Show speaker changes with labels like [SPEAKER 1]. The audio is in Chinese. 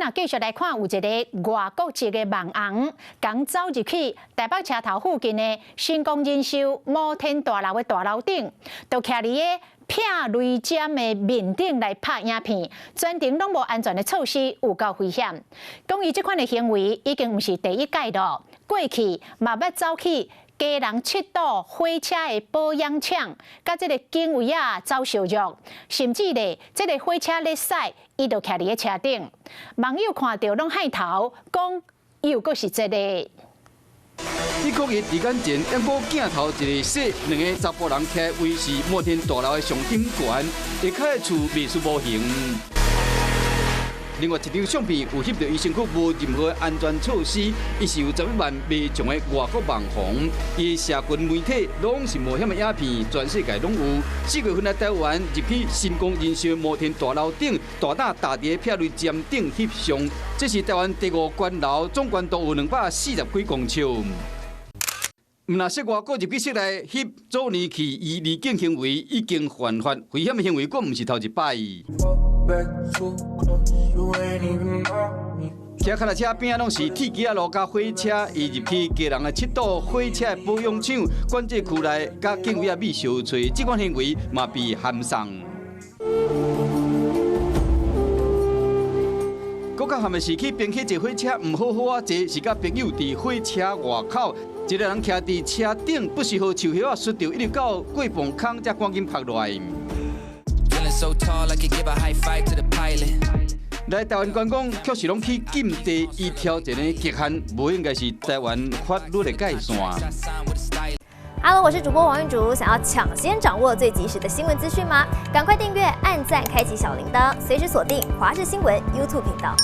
[SPEAKER 1] 啊，继续来看有一个外国籍的网红，刚走入去台北车头附近的新光人寿摩天大楼的大楼顶，就徛伫个片雷尖的面顶来拍影片，全程拢无安全的措施，有够危险。讲伊这款的行为已经毋是第一届了，过去嘛要走去家人七堵火车的保养厂，甲这个警卫啊走相约，甚至咧，这个火车咧驶，伊就徛伫个车顶。网友看到拢害头，讲又阁是一个。
[SPEAKER 2] 美国日时间前，阳光镜头一个说，两个查甫人徛维持摩天大楼的上顶悬，下骹的厝未输无形。另外一张相片有翕到伊身躯无任何安全措施，伊是有11万未上的外国网红，伊社群媒体拢是冒险的影片，全世界拢有。4月份来台湾入去新光人寿摩天大楼顶，大胆踏伫片雷尖顶翕相，这是台湾第5高楼，总高度有240几公尺。毋若说外国入去室内翕做年去，伊离境行为已经犯法，危险的行为佫毋是头一摆。骑脚踏车边拢是铁轨路加火车，伊入去家人的7堵火车保养厂管制区内，甲警卫啊秘相找，这款行为嘛被函送。搁较含的是去边去坐火车，唔好好啊坐，是甲朋友伫火车外口，一个人徛伫车顶，不时好树叶啊摔到，一直到过磅空才赶紧拍落来。来台湾观光，确实拢去禁地，伊挑战的极限，无应该是台湾法律的界线。
[SPEAKER 3] Hello， 我是主播王韵竹，想要抢先掌握最及时的新闻资讯吗？赶快订阅、按赞、开启小铃铛，随时锁定华视新闻 YouTube 频道。